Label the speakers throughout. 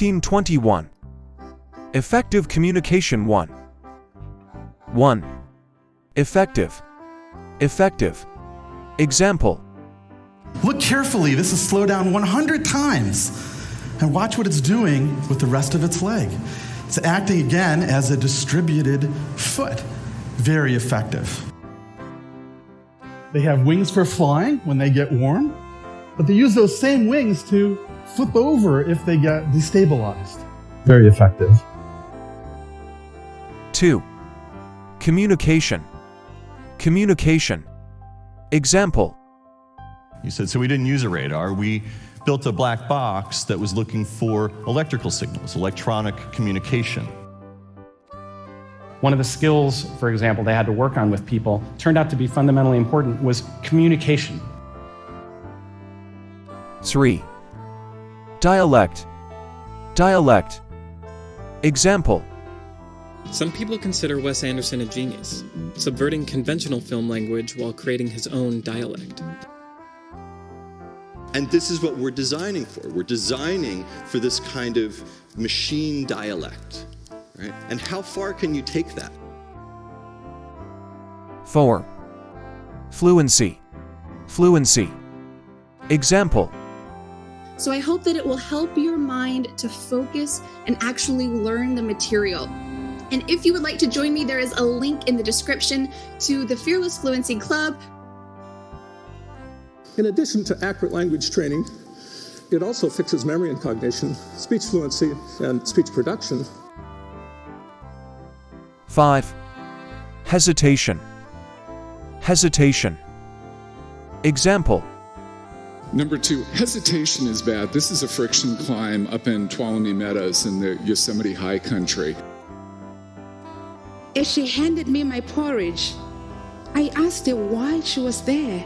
Speaker 1: 1521. Effective communication 1. 1. Effective. Effective. Example.
Speaker 2: Look carefully, this is slowed down 100 times. And watch what it's doing with the rest of its leg. It's acting again as a distributed foot. Very effective. They have wings for flying when they get warm, but they use those same wings to flip over if they get destabilized. Very effective.
Speaker 1: 2. Communication. Communication. Example.
Speaker 3: You said, so we didn't use a radar. We built a black box that was looking for electrical signals, electronic communication.
Speaker 4: One of the skills, for example, they had to work on with people, turned out to be fundamentally important, was communication.
Speaker 1: 3. Dialect. Dialect. Example.
Speaker 5: Some people consider Wes Anderson a genius, subverting conventional film language while creating his own dialect.
Speaker 6: And this is what we're designing for. We're designing for this kind of machine dialect, right? And how far can you take that?
Speaker 1: 4. Fluency. Fluency. Example.
Speaker 7: So I hope that it will help your mind to focus and actually learn the material. And if you would like to join me, there is a link in the description to the Fearless Fluency Club.
Speaker 8: In addition to accurate language training, it also fixes memory and cognition, speech fluency, and speech production.
Speaker 1: 5. Hesitation. Hesitation. Example.
Speaker 9: Number 2, hesitation is bad. This is a friction climb up in Tuolumne Meadows in the Yosemite High Country.
Speaker 10: As she handed me my porridge, I asked her why she was there.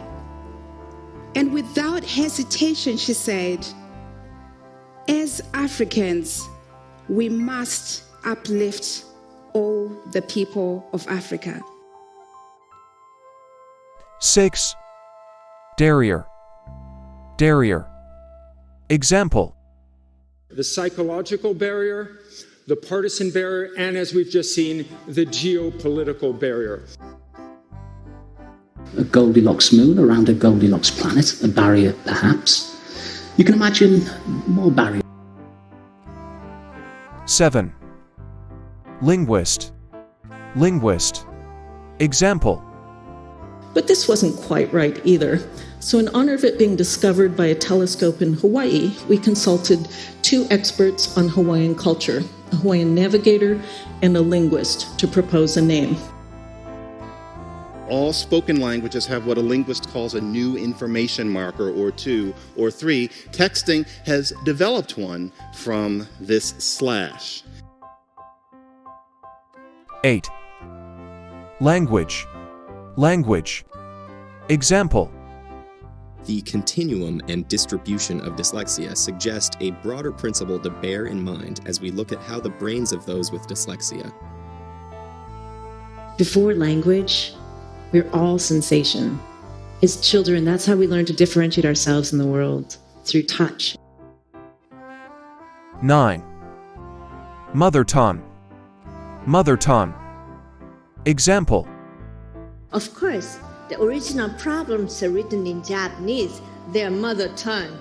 Speaker 10: And without hesitation, she said, as Africans, we must uplift all the people of Africa.
Speaker 1: 6. Derriere. Derriere. Example.
Speaker 11: The psychological barrier, the partisan barrier, and as we've just seen, the geopolitical barrier.
Speaker 12: A Goldilocks moon around a Goldilocks planet, a barrier perhaps. You can imagine more barriers.
Speaker 1: 7. Linguist. Linguist. Example.
Speaker 13: But this wasn't quite right either. So in honor of it being discovered by a telescope in Hawaii, we consulted 2 experts on Hawaiian culture, a Hawaiian navigator and a linguist, to propose a name.
Speaker 14: All spoken languages have what a linguist calls a new information marker, or 2, or 3. Texting has developed one from this slash.
Speaker 1: 8. Language. Language. Example.
Speaker 15: The continuum and distribution of dyslexia suggest a broader principle to bear in mind as we look at how the brains of those with dyslexia.
Speaker 16: Before language, we're all sensation. As children, that's how we learn to differentiate ourselves in the world, through touch.
Speaker 1: 9. Mother tongue. Mother tongue. Example.
Speaker 17: Of course, the original problems are written in Japanese, their mother tongue.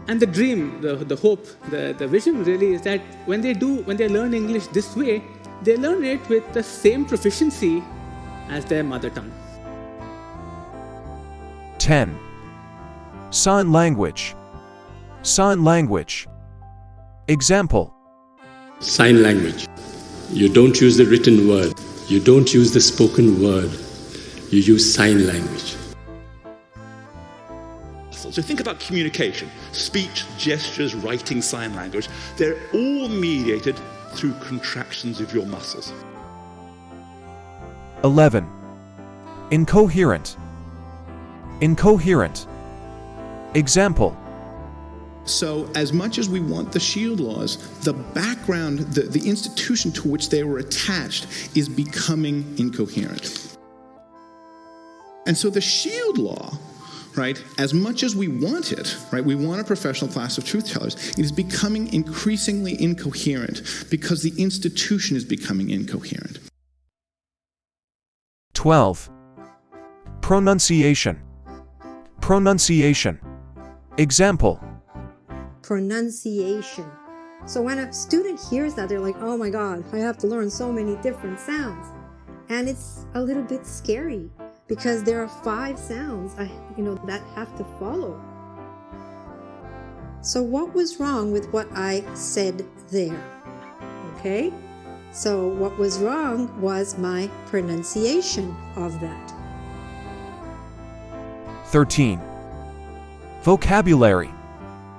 Speaker 18: And the dream, the hope, the vision really is that when they learn English this way, they learn it with the same proficiency as their mother tongue.
Speaker 1: 10. Sign language. Sign language. Example.
Speaker 19: Sign language. You don't use the written word. You don't use the spoken word. You use sign language.
Speaker 20: So think about communication. Speech, gestures, writing, sign language. They're all mediated through contractions of your muscles.
Speaker 1: 11. Incoherent. Incoherent. Example.
Speaker 6: So as much as we want the shield laws, the background, the institution to which they were attached is becoming incoherent. And so the shield law
Speaker 21: right, as much as we want it, right, we want a professional class of truth tellers, it is becoming increasingly incoherent because the institution is becoming incoherent.
Speaker 1: 12. Pronunciation. Pronunciation. Example.
Speaker 22: Pronunciation. So when a student hears that, they're like, oh my God, I have to learn so many different sounds. And it's a little bit scary because there are 5 sounds, that have to follow. So what was wrong with what I said there? Okay? So what was wrong was my pronunciation of that.
Speaker 1: 13. Vocabulary.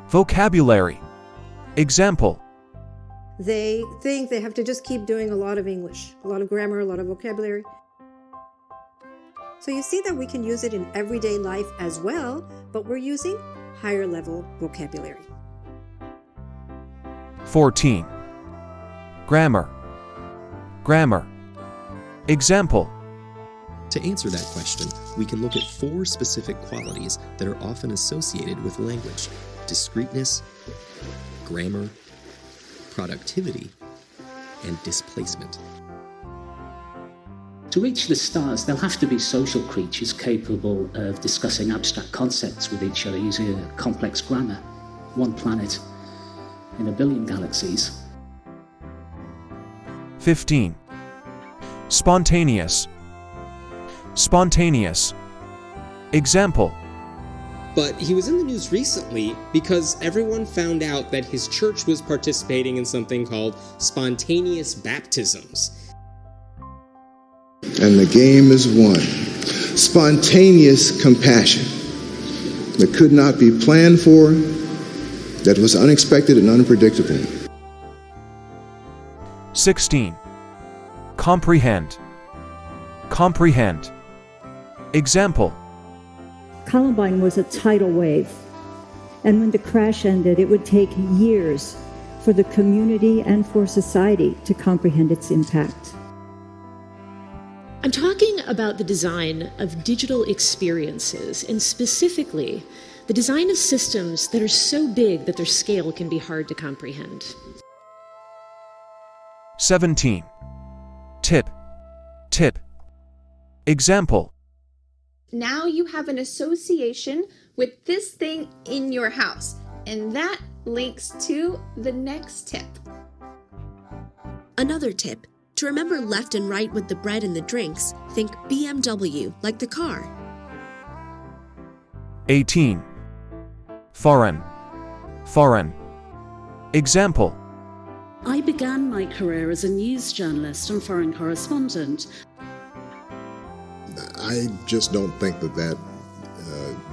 Speaker 1: Vocabulary. Example.
Speaker 22: They think they have to just keep doing a lot of English, a lot of grammar, a lot of vocabulary. So you see that we can use it in everyday life as well, but we're using higher level vocabulary.
Speaker 1: 14. Grammar. Grammar. Example.
Speaker 15: To answer that question, we can look at 4 specific qualities that are often associated with language: discreteness, grammar, productivity, and displacement.
Speaker 12: To reach the stars, they'll have to be social creatures capable of discussing abstract concepts with each other using a complex grammar. One planet in a billion galaxies.
Speaker 1: 15. Spontaneous. Spontaneous. Example.
Speaker 23: But he was in the news recently because everyone found out that his church was participating in something called spontaneous baptisms.
Speaker 24: And the game is won. Spontaneous compassion that could not be planned for, that was unexpected and unpredictable.
Speaker 1: 16. Comprehend. Comprehend. Example.
Speaker 25: Columbine was a tidal wave, and when the crash ended, it would take years for the community and for society to comprehend its impact.
Speaker 26: I'm talking about the design of digital experiences, and specifically, the design of systems that are so big that their scale can be hard to comprehend.
Speaker 1: 17. Tip. Tip. Example.
Speaker 7: Now you have an association with this thing in your house, and that links to the next tip.
Speaker 27: Another tip. To remember left and right with the bread and the drinks, think BMW, like the car.
Speaker 1: 18. Foreign. Foreign. Example.
Speaker 28: I began my career as a news journalist and foreign correspondent.
Speaker 29: I just don't think that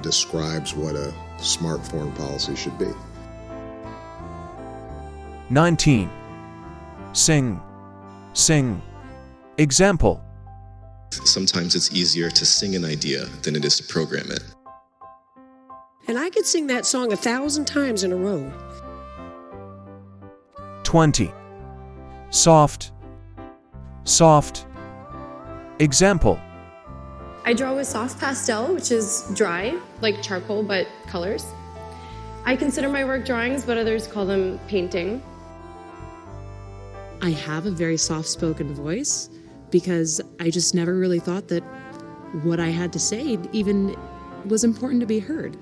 Speaker 29: describes what a smart foreign policy should be.
Speaker 1: 19. Sing. Sing. Example.
Speaker 15: Sometimes it's easier to sing an idea than it is to program it.
Speaker 30: And I could sing that song 1,000 times in a row.
Speaker 1: 20. Soft. Soft. Example.
Speaker 31: I draw with soft pastel, which is dry, like charcoal, but colors. I consider my work drawings, but others call them painting.
Speaker 26: I have a very soft-spoken voice because I just never really thought that what I had to say even was important to be heard.